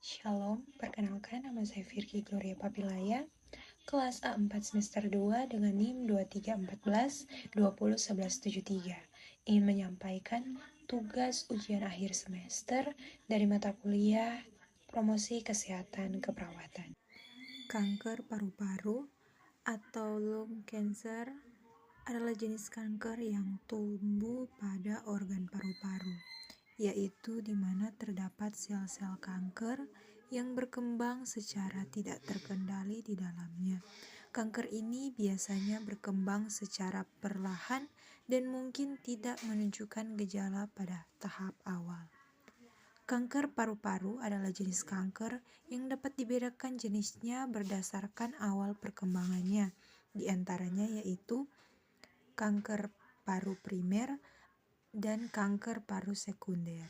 Shalom, perkenalkan nama saya Virgi Gloria Papilaya, kelas A4 semester 2 dengan NIM 2314201173. Ingin menyampaikan tugas ujian akhir semester dari mata kuliah Promosi Kesehatan Keperawatan. Kanker paru-paru atau lung cancer adalah jenis kanker yang tumbuh pada organ paru-paru, yaitu di mana terdapat sel-sel kanker yang berkembang secara tidak terkendali di dalamnya. Kanker ini biasanya berkembang secara perlahan dan mungkin tidak menunjukkan gejala pada tahap awal. Kanker paru-paru adalah jenis kanker yang dapat dibedakan jenisnya berdasarkan awal perkembangannya, di antaranya yaitu kanker paru primer dan kanker paru sekunder.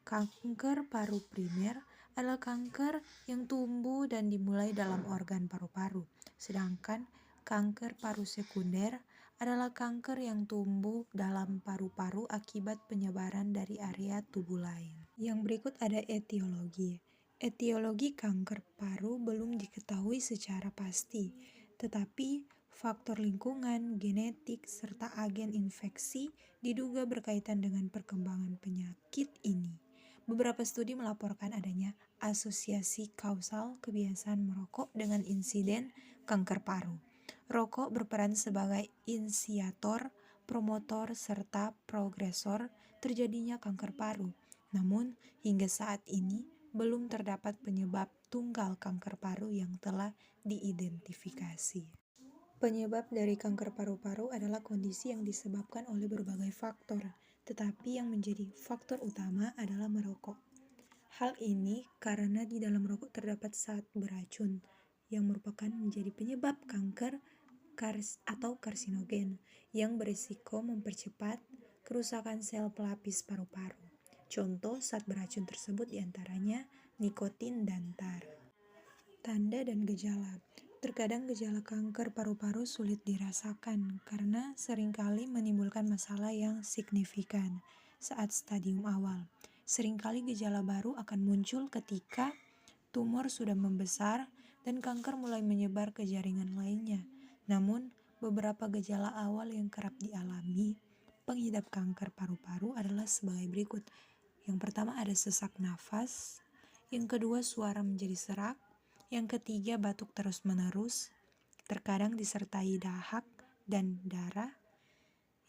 Kanker paru primer adalah kanker yang tumbuh dan dimulai dalam organ paru-paru, sedangkan kanker paru sekunder adalah kanker yang tumbuh dalam paru-paru akibat penyebaran dari area tubuh lain. Yang berikut ada etiologi. Etiologi kanker paru belum diketahui secara pasti, tetapi faktor lingkungan, genetik, serta agen infeksi diduga berkaitan dengan perkembangan penyakit ini. Beberapa studi melaporkan adanya asosiasi kausal kebiasaan merokok dengan insiden kanker paru. Rokok berperan sebagai inisiator, promotor, serta progresor terjadinya kanker paru. Namun, hingga saat ini belum terdapat penyebab tunggal kanker paru yang telah diidentifikasi. Penyebab dari kanker paru-paru adalah kondisi yang disebabkan oleh berbagai faktor, tetapi yang menjadi faktor utama adalah merokok. Hal ini karena di dalam rokok terdapat zat beracun yang merupakan menjadi penyebab kanker atau karsinogen yang berisiko mempercepat kerusakan sel pelapis paru-paru. Contoh zat beracun tersebut diantaranya nikotin dan tar. Tanda dan gejala. Terkadang gejala kanker paru-paru sulit dirasakan karena seringkali menimbulkan masalah yang signifikan saat stadium awal. Seringkali gejala baru akan muncul ketika tumor sudah membesar dan kanker mulai menyebar ke jaringan lainnya. Namun, beberapa gejala awal yang kerap dialami pengidap kanker paru-paru adalah sebagai berikut. Yang pertama ada sesak nafas, yang kedua suara menjadi serak, yang ketiga batuk terus-menerus, terkadang disertai dahak dan darah,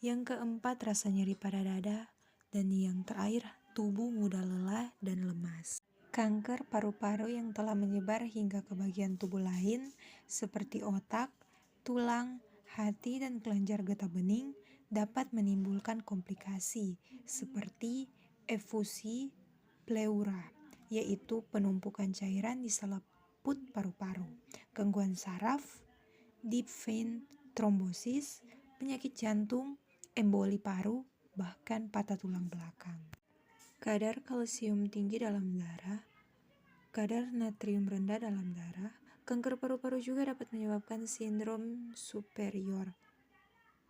yang keempat rasa nyeri pada dada, dan yang terakhir tubuh mudah lelah dan lemas. Kanker paru-paru yang telah menyebar hingga ke bagian tubuh lain seperti otak, tulang, hati, dan kelenjar getah bening dapat menimbulkan komplikasi seperti efusi pleura, yaitu penumpukan cairan di selaput paru-paru, gangguan saraf, deep vein thrombosis, penyakit jantung, emboli paru, bahkan patah tulang belakang. Kadar kalsium tinggi dalam darah, kadar natrium rendah dalam darah. Kanker paru-paru juga dapat menyebabkan sindrom superior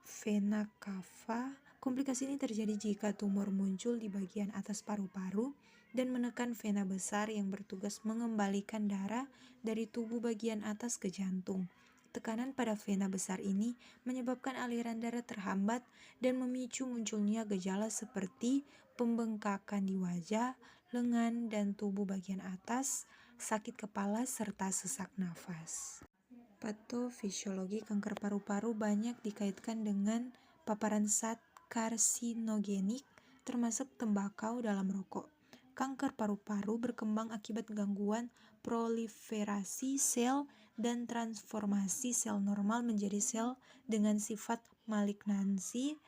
vena cava. Komplikasi ini terjadi jika tumor muncul di bagian atas paru-paru dan menekan vena besar yang bertugas mengembalikan darah dari tubuh bagian atas ke jantung. Tekanan pada vena besar ini menyebabkan aliran darah terhambat dan memicu munculnya gejala seperti pembengkakan di wajah, lengan, dan tubuh bagian atas, sakit kepala, serta sesak nafas. Patofisiologi kanker paru-paru banyak dikaitkan dengan paparan zat karsinogenik termasuk tembakau dalam rokok. Kanker paru-paru berkembang akibat gangguan proliferasi sel dan transformasi sel normal menjadi sel dengan sifat malignansi.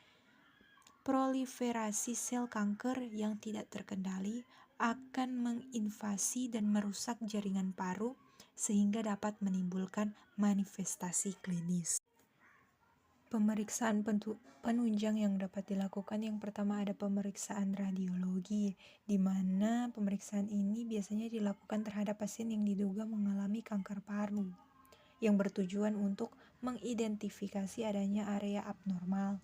Proliferasi sel kanker yang tidak terkendali akan menginvasi dan merusak jaringan paru sehingga dapat menimbulkan manifestasi klinis. Pemeriksaan penunjang yang dapat dilakukan, yang pertama ada pemeriksaan radiologi, di mana pemeriksaan ini biasanya dilakukan terhadap pasien yang diduga mengalami kanker paru, yang bertujuan untuk mengidentifikasi adanya area abnormal.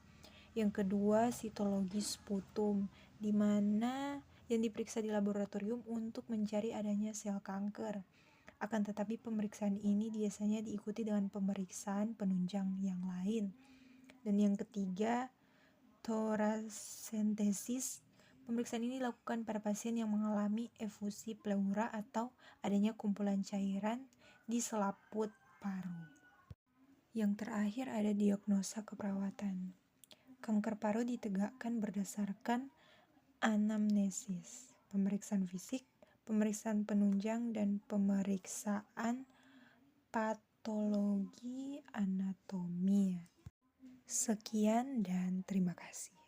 Yang kedua, sitologi sputum, di mana yang diperiksa di laboratorium untuk mencari adanya sel kanker. Akan tetapi pemeriksaan ini biasanya diikuti dengan pemeriksaan penunjang yang lain. Dan yang ketiga, toracentesis. Pemeriksaan ini dilakukan pada pasien yang mengalami efusi pleura atau adanya kumpulan cairan di selaput paru. Yang terakhir ada diagnosa keperawatan. Kanker paru ditegakkan berdasarkan anamnesis, pemeriksaan fisik, pemeriksaan penunjang, dan pemeriksaan patologi anatomi. Sekian dan terima kasih.